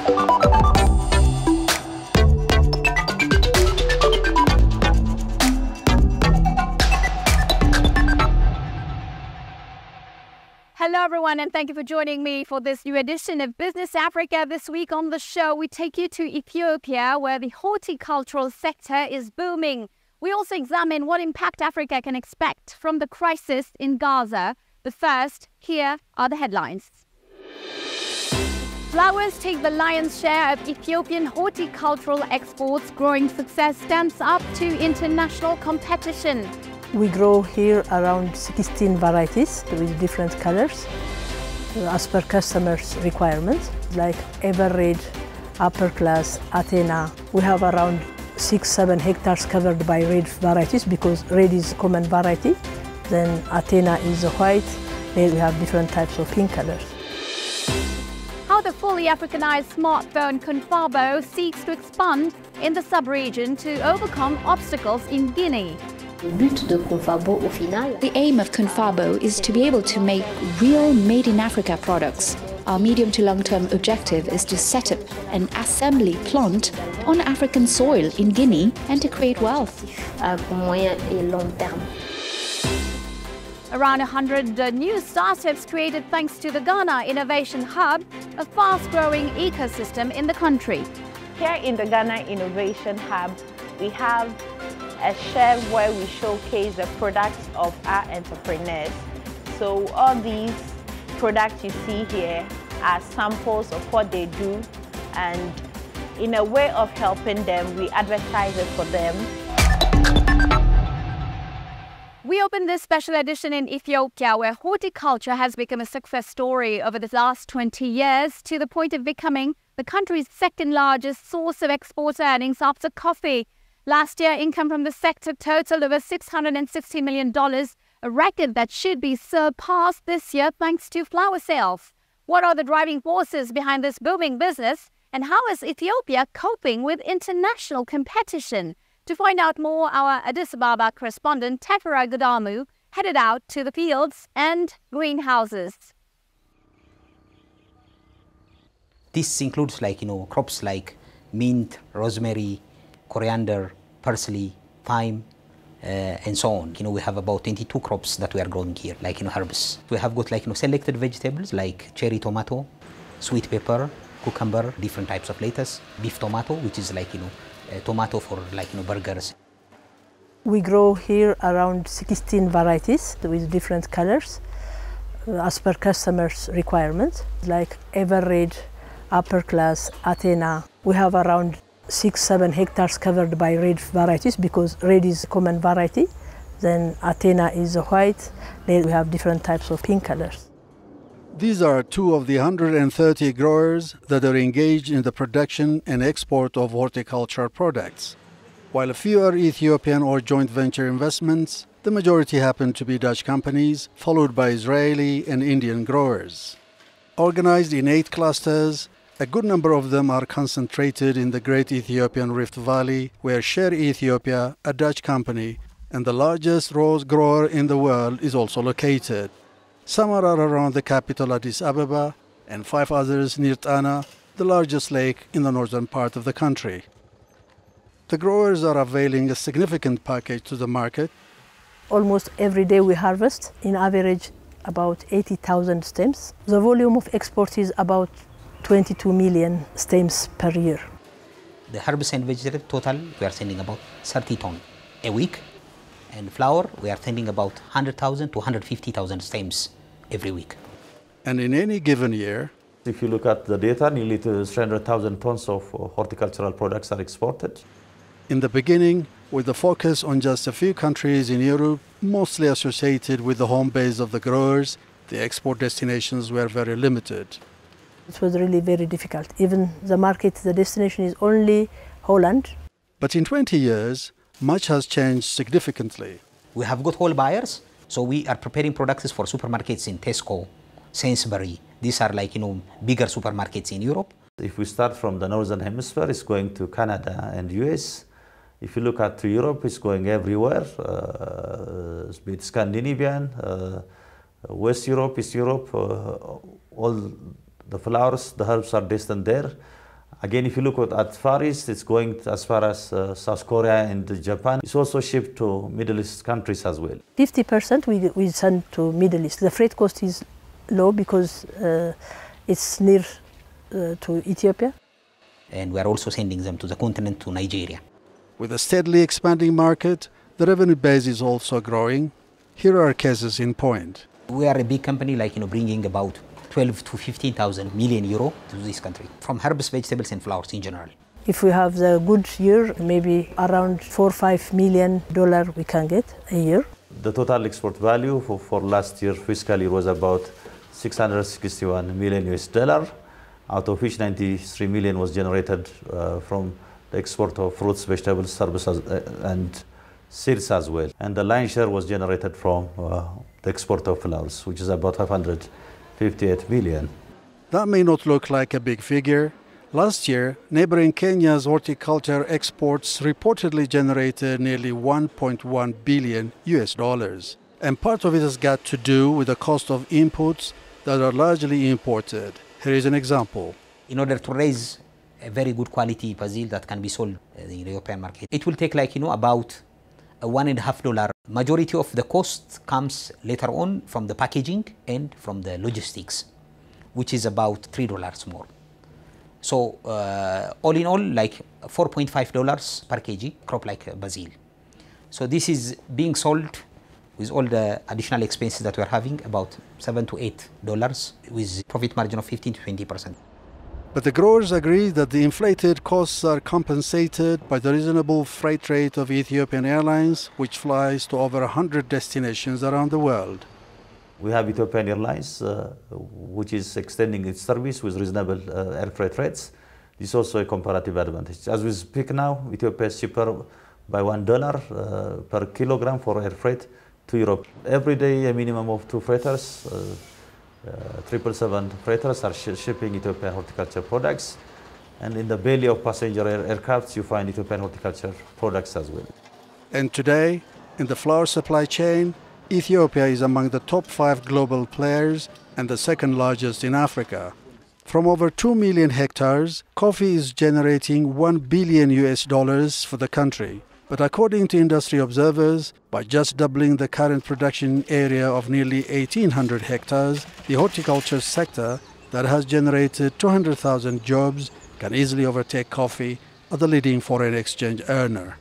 Hello everyone, and thank you for joining me for this new edition of Business Africa. This week on the show, we take you to Ethiopia, where the horticultural sector is booming. We also examine what impact Africa can expect from the crisis in Gaza. But first, here are the headlines. Flowers take the lion's share of Ethiopian horticultural exports. Growing success stands up to international competition. We grow here around 16 varieties with different colors as per customers' requirements, like Everred, Upper Class, Athena. We have around 6-7 hectares covered by red varieties because red is a common variety. Then Athena is a white. Then we have different types of pink colors. How the fully Africanized smartphone Kunfabo seeks to expand in the sub-region to overcome obstacles in Guinea. The aim of Kunfabo is to be able to make real made-in-Africa products. Our medium to long-term objective is to set up an assembly plant on African soil in Guinea and to create wealth. Around 100 new startups created thanks to the Ghana Innovation Hub, a fast-growing ecosystem in the country. Here in the Ghana Innovation Hub, we have a shelf where we showcase the products of our entrepreneurs. So all these products you see here are samples of what they do, and in a way of helping them, we advertise it for them. We opened this special edition in Ethiopia, where horticulture has become a success story over the last 20 years, to the point of becoming the country's second largest source of export earnings after coffee. Last year, income from the sector totaled over $660 million, a record that should be surpassed this year thanks to flower sales. What are the driving forces behind this booming business, and how is Ethiopia coping with international competition? To find out more, our Addis Ababa correspondent Tefera Gadamu headed out to the fields and greenhouses. This includes crops like mint, rosemary, coriander, parsley, thyme, and so on. We have about 22 crops that we are growing here, herbs. We have got selected vegetables like cherry tomato, sweet pepper, cucumber, different types of lettuce, beef tomato, which is tomato for burgers. We grow here around 16 varieties with different colors as per customers' requirements, like Everred, Upper Class, Athena. We have around 6-7 hectares covered by red varieties because red is a common variety. Then Athena is a white. Then we have different types of pink colors. These are two of the 130 growers that are engaged in the production and export of horticulture products. While a few are Ethiopian or joint venture investments, the majority happen to be Dutch companies, followed by Israeli and Indian growers. Organized in 8 clusters, a good number of them are concentrated in the Great Ethiopian Rift Valley, where Share Ethiopia, a Dutch company, and the largest rose grower in the world, is also located. Some are around the capital Addis Ababa, and 5 others near Tana, the largest lake in the northern part of the country. The growers are availing a significant package to the market. Almost every day we harvest, in average, about 80,000 stems. The volume of export is about 22 million stems per year. The herbs and vegetables total, we are sending about 30 tons a week. And flower, we are sending about 100,000 to 150,000 stems every week. And in any given year, if you look at the data, nearly 300,000 tons of horticultural products are exported. In the beginning, with the focus on just a few countries in Europe, mostly associated with the home base of the growers, the export destinations were very limited. It was really very difficult. Even the market, the destination is only Holland. But in 20 years, much has changed significantly. We have got whole buyers, so we are preparing products for supermarkets in Tesco, Sainsbury. These are bigger supermarkets in Europe. If we start from the northern hemisphere, it's going to Canada and US. If you look at Europe, it's going everywhere. It's Scandinavian, West Europe, East Europe, all the flowers, the herbs are destined there. Again, if you look at Far East, it's going as far as South Korea and Japan. It's also shipped to Middle East countries as well. 50% we send to Middle East. The freight cost is low because it's near to Ethiopia. And we are also sending them to the continent, to Nigeria. With a steadily expanding market, the revenue base is also growing. Here are cases in point. We are a big company, bringing about 12 to 15,000 million euro to this country, from herbs, vegetables and flowers in general. If we have the good year, maybe around $4 or $5 million we can get a year. The total export value for last year fiscal year was about 661 million US dollar, out of which 93 million was generated from the export of fruits, vegetables, services and seeds as well. And the lion's share was generated from the export of flowers, which is about 558 million. That may not look like a big figure. Last year, neighboring Kenya's horticulture exports reportedly generated nearly 1.1 billion US dollars. And part of it has got to do with the cost of inputs that are largely imported. Here is an example. In order to raise a very good quality basil that can be sold in the European market, it will take about $1.50. Majority of the cost comes later on from the packaging and from the logistics, which is about $3 more. So all in all, $4.5 per kg crop like basil. So this is being sold with all the additional expenses that we're having, about $7 to $8, with profit margin of 15 to 20%. But the growers agree that the inflated costs are compensated by the reasonable freight rate of Ethiopian Airlines, which flies to over 100 destinations around the world. We have Ethiopian Airlines, which is extending its service with reasonable air freight rates. This is also a comparative advantage. As we speak now, Ethiopia is cheaper by $1 per kilogram for air freight to Europe. Every day, a minimum of 2 freighters, 777 freighters are shipping Ethiopian horticulture products. And in the belly of passenger aircrafts, you find Ethiopian horticulture products as well. And today, in the flower supply chain, Ethiopia is among the top 5 global players and the second largest in Africa. From over 2 million hectares, coffee is generating $1 billion US dollars for the country. But according to industry observers, by just doubling the current production area of nearly 1,800 hectares, the horticulture sector that has generated 200,000 jobs can easily overtake coffee as the leading foreign exchange earner.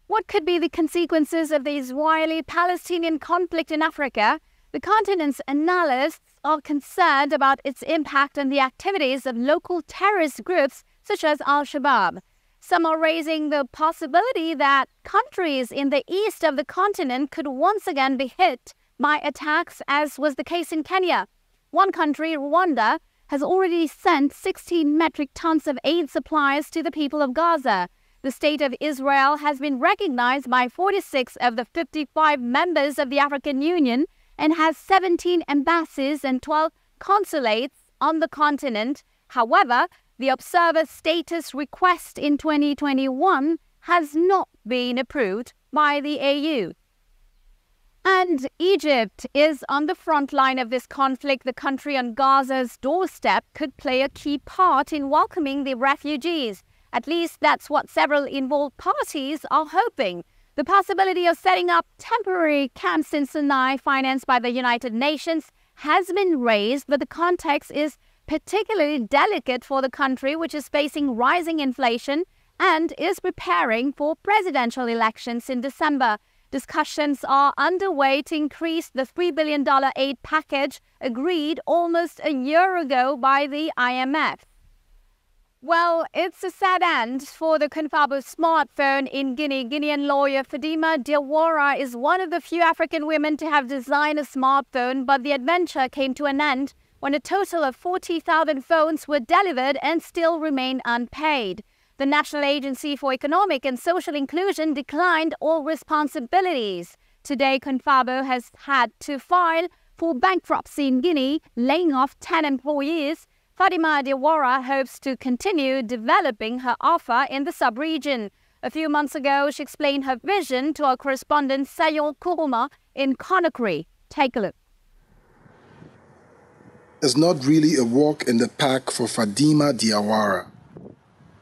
What could be the consequences of the Israeli-Palestinian conflict in Africa? The continent's analysts are concerned about its impact on the activities of local terrorist groups such as Al-Shabaab. Some are raising the possibility that countries in the east of the continent could once again be hit by attacks, as was the case in Kenya. One country, Rwanda, has already sent 16 metric tons of aid supplies to the people of Gaza. The State of Israel has been recognized by 46 of the 55 members of the African Union and has 17 embassies and 12 consulates on the continent. However, the observer status request in 2021 has not been approved by the AU. And Egypt is on the front line of this conflict. The country on Gaza's doorstep could play a key part in welcoming the refugees. At least that's what several involved parties are hoping. The possibility of setting up temporary camps in Sinai, financed by the United Nations, has been raised, but the context is particularly delicate for the country, which is facing rising inflation and is preparing for presidential elections in December. Discussions are underway to increase the $3 billion aid package agreed almost a year ago by the IMF. Well, it's a sad end for the Kunfabo smartphone in Guinea. Guinean lawyer Fadima Diawara is one of the few African women to have designed a smartphone, but the adventure came to an end when a total of 40,000 phones were delivered and still remain unpaid. The National Agency for Economic and Social Inclusion declined all responsibilities. Today, Kunfabo has had to file for bankruptcy in Guinea, laying off 10 employees. Fadima Diawara hopes to continue developing her offer in the sub-region. A few months ago, she explained her vision to our correspondent Sayol Kuruma in Conakry. Take a look. is not really a walk in the park for Fadima Diawara.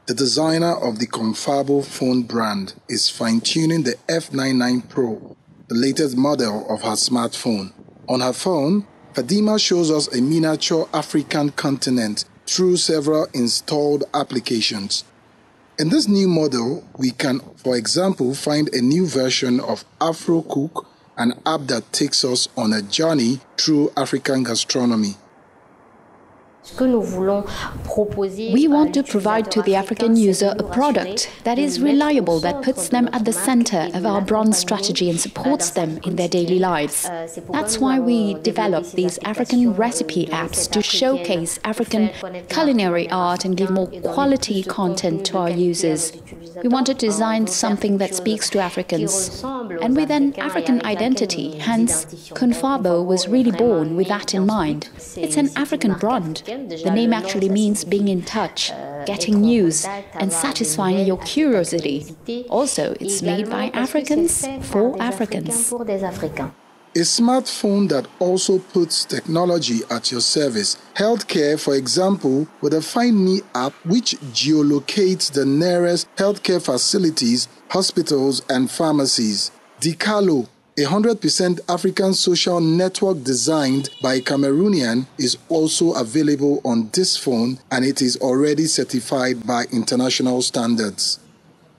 The designer of the Kunfabo phone brand is fine-tuning the F99 Pro, the latest model of her smartphone. On her phone, Fadima shows us a miniature African continent through several installed applications. In this new model, we can, for example, find a new version of Afro Cook, an app that takes us on a journey through African gastronomy. We want to provide to the African user a product that is reliable, that puts them at the center of our brand strategy and supports them in their daily lives. That's why we developed these African recipe apps to showcase African culinary art and give more quality content to our users. We wanted to design something that speaks to Africans and with an African identity, hence Kunfabo was really born with that in mind. It's an African brand. The name actually means being in touch, getting news and satisfying your curiosity. Also, it's made by Africans for Africans. A smartphone that also puts technology at your service. Healthcare, for example, with a Find Me app which geolocates the nearest healthcare facilities, hospitals and pharmacies. Dicalo, a 100% African social network designed by a Cameroonian, is also available on this phone and it is already certified by international standards.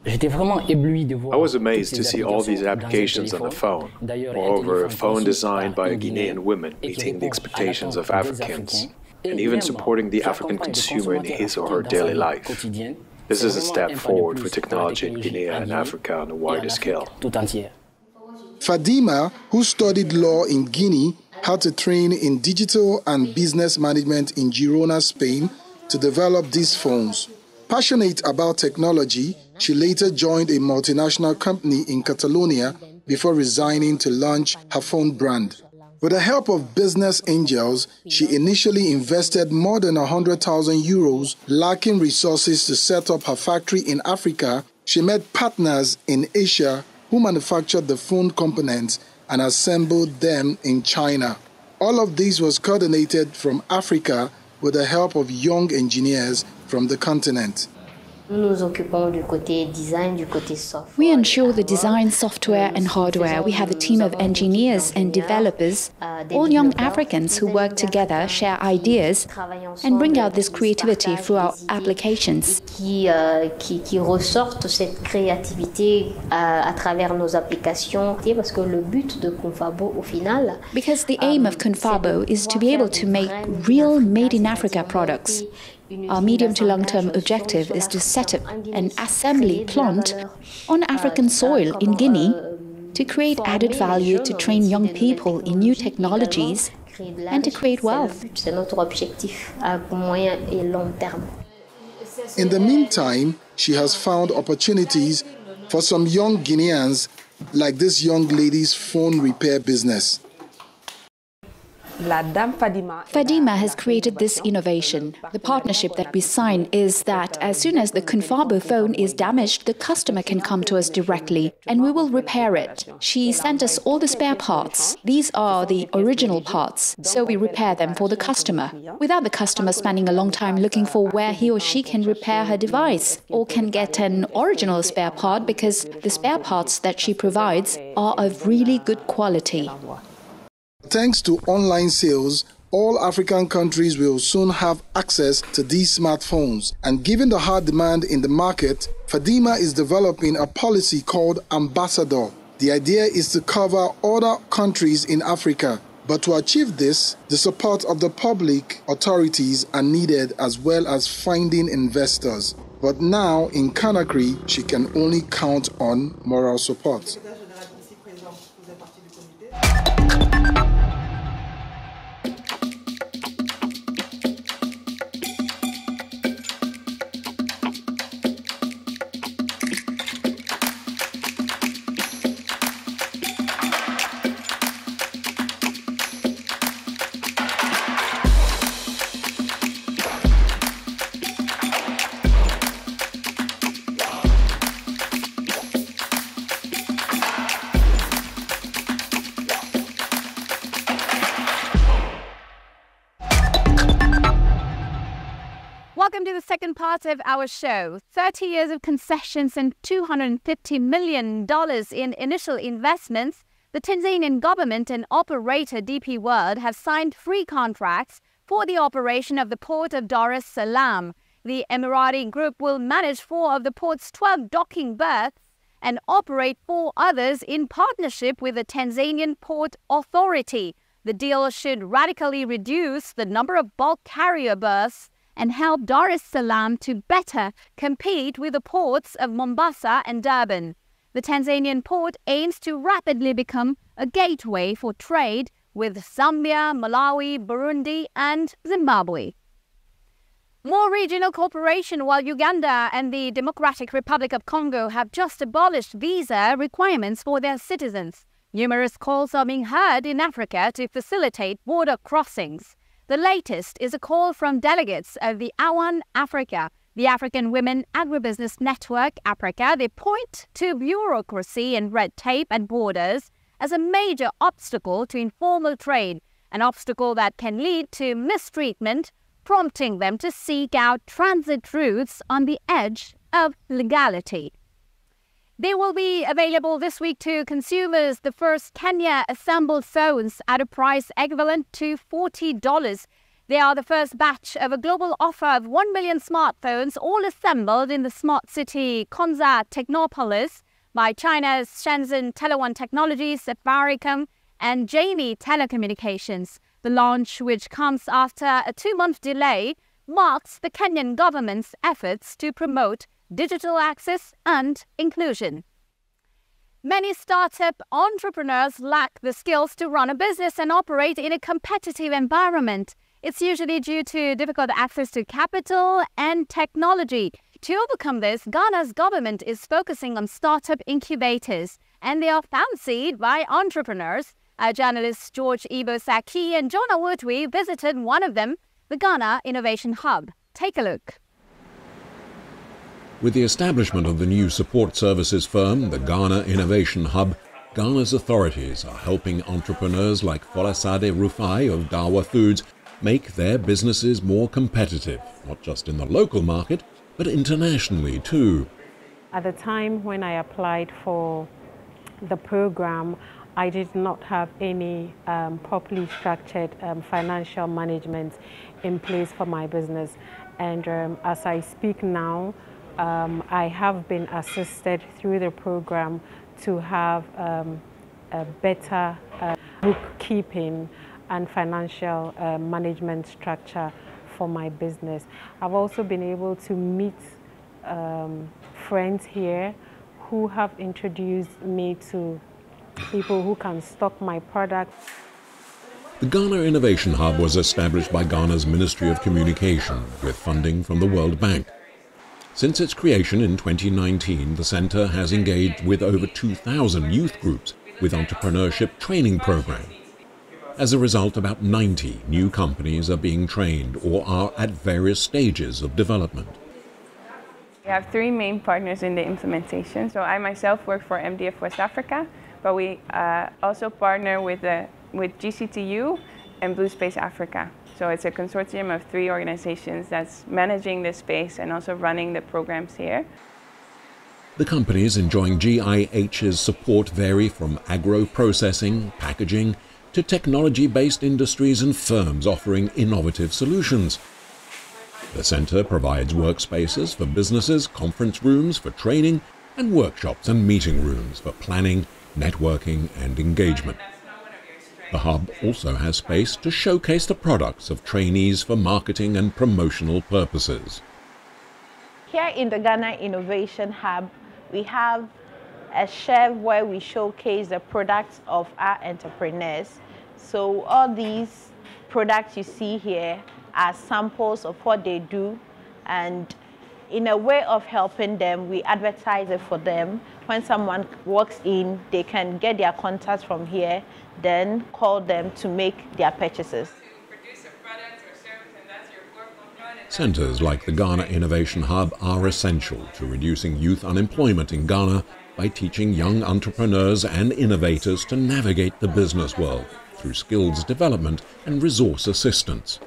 I was amazed to see all these applications on the phone. Moreover, a phone designed by a Guinean woman meeting the expectations of Africans and even supporting the African consumer in his or her daily life. This is a step forward for technology in Guinea and Africa on a wider scale. Fadima, who studied law in Guinea, had to train in digital and business management in Girona, Spain, to develop these phones. Passionate about technology, she later joined a multinational company in Catalonia before resigning to launch her phone brand. With the help of business angels, she initially invested more than 100,000 euros. Lacking resources to set up her factory in Africa, she met partners in Asia who manufactured the phone components and assembled them in China. All of this was coordinated from Africa with the help of young engineers from the continent. We ensure the design, software and hardware. We have a team of engineers and developers, all young Africans who work together, share ideas and bring out this creativity through our applications. Qui ressortent cette créativité à travers nos applications, parce que le but de Kunfabo au final, because the aim of Kunfabo is to be able to make real made-in-Africa products. Our medium to long-term objective is to set up an assembly plant on African soil in Guinea to create added value, to train young people in new technologies and to create wealth. C'est notre objectif à moyen et long terme. In the meantime, she has found opportunities for some young Guineans, like this young lady's phone repair business. Fadima has created this innovation. The partnership that we sign is that as soon as the Kunfabo phone is damaged, the customer can come to us directly and we will repair it. She sent us all the spare parts. These are the original parts, so we repair them for the customer, without the customer spending a long time looking for where he or she can repair her device or can get an original spare part, because the spare parts that she provides are of really good quality. Thanks to online sales, all African countries will soon have access to these smartphones. And given the hard demand in the market, Fadima is developing a policy called Ambassador. The idea is to cover other countries in Africa. But to achieve this, the support of the public authorities are needed, as well as finding investors. But now in Conakry, she can only count on moral support. Welcome to the second part of our show. 30 years of concessions and $250 million in initial investments. The Tanzanian government and operator DP World have signed 3 contracts for the operation of the port of Dar es Salaam. The Emirati group will manage 4 of the port's 12 docking berths and operate 4 others in partnership with the Tanzanian Port Authority. The deal should radically reduce the number of bulk carrier berths and help Dar es Salaam to better compete with the ports of Mombasa and Durban. The Tanzanian port aims to rapidly become a gateway for trade with Zambia, Malawi, Burundi and Zimbabwe. More regional cooperation. While Uganda and the Democratic Republic of Congo have just abolished visa requirements for their citizens, numerous calls are being heard in Africa to facilitate border crossings. The latest is a call from delegates of the AWAN Africa, the African Women Agribusiness Network Africa. They point to bureaucracy and red tape at borders as a major obstacle to informal trade, an obstacle that can lead to mistreatment, prompting them to seek out transit routes on the edge of legality. They will be available this week to consumers. The first Kenya assembled phones at a price equivalent to $40. They are the first batch of a global offer of 1 million smartphones, all assembled in the smart city Konza Technopolis by China's Shenzhen Tele1 Technologies, Safaricom and Guinea Telecommunications. The launch, which comes after a 2-month delay, marks the Kenyan government's efforts to promote digital access and inclusion. Many startup entrepreneurs lack the skills to run a business and operate in a competitive environment. It's usually due to difficult access to capital and technology. To overcome this, Ghana's government is focusing on startup incubators, and they are fancied by entrepreneurs. Our journalists George Ibo Saki and John Awutwi visited one of them, the Ghana Innovation Hub. Take a look. With the establishment of the new support services firm, the Ghana Innovation Hub, Ghana's authorities are helping entrepreneurs like Folasade Rufai of Dawa Foods make their businesses more competitive, not just in the local market, but internationally too. At the time when I applied for the program, I did not have any properly structured financial management in place for my business. And as I speak now, I have been assisted through the program to have a better bookkeeping and financial management structure for my business. I've also been able to meet friends here who have introduced me to people who can stock my products. The Ghana Innovation Hub was established by Ghana's Ministry of Communication with funding from the World Bank. Since its creation in 2019, the centre has engaged with over 2,000 youth groups with entrepreneurship training programs. As a result, about 90 new companies are being trained or are at various stages of development. We have 3 main partners in the implementation. So I myself work for MDF West Africa, but we also partner with GCTU and Blue Space Africa. So it's a consortium of 3 organizations that's managing this space and also running the programs here. The companies enjoying GIH's support vary from agro-processing, packaging, to technology-based industries and firms offering innovative solutions. The centre provides workspaces for businesses, conference rooms for training, and workshops and meeting rooms for planning, networking and engagement. The hub also has space to showcase the products of trainees for marketing and promotional purposes. Here in the Ghana Innovation Hub, we have a shelf where we showcase the products of our entrepreneurs. So all these products you see here are samples of what they do, and in a way of helping them, we advertise it for them. When someone walks in, they can get their contacts from here, then call them to make their purchases. Centres like the Ghana Innovation Hub are essential to reducing youth unemployment in Ghana by teaching young entrepreneurs and innovators to navigate the business world through skills development and resource assistance.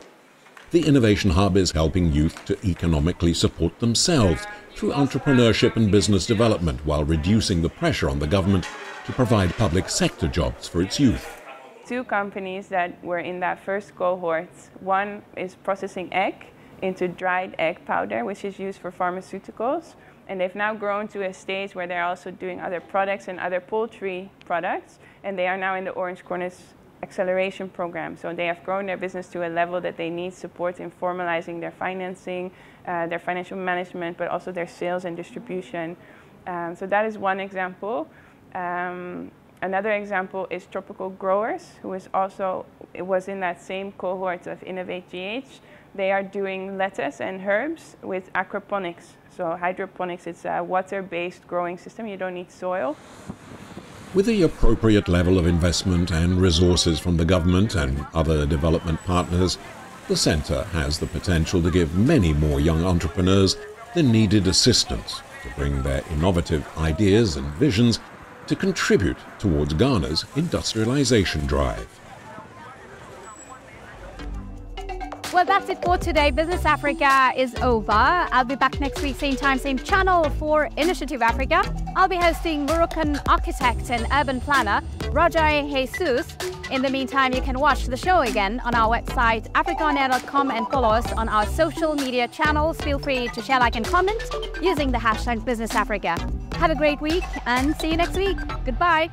the Innovation Hub is helping youth to economically support themselves through entrepreneurship and business development while reducing the pressure on the government to provide public sector jobs for its youth. 2 companies that were in that first cohort. One is processing egg into dried egg powder, which is used for pharmaceuticals. And they've now grown to a stage where they're also doing other products and other poultry products. And they are now in the Orange Corners acceleration program. So they have grown their business to a level that they need support in formalizing their financing, their financial management, but also their sales and distribution. So that is one example. Another example is Tropical Growers, who is also, it was in that same cohort of Innovate GH. They are doing lettuce and herbs with aquaponics. So hydroponics, it's a water-based growing system. You don't need soil. With the appropriate level of investment and resources from the government and other development partners, the centre has the potential to give many more young entrepreneurs the needed assistance to bring their innovative ideas and visions to contribute towards Ghana's industrialization drive. Well, that's it for today. Business Africa is over. I'll be back next week, same time, same channel for Initiative Africa. I'll be hosting Moroccan architect and urban planner Rajai Jesus. In the meantime, you can watch the show again on our website, africaonair.com, and follow us on our social media channels. Feel free to share, like, and comment using the hashtag Business Africa. Have a great week and see you next week. Goodbye.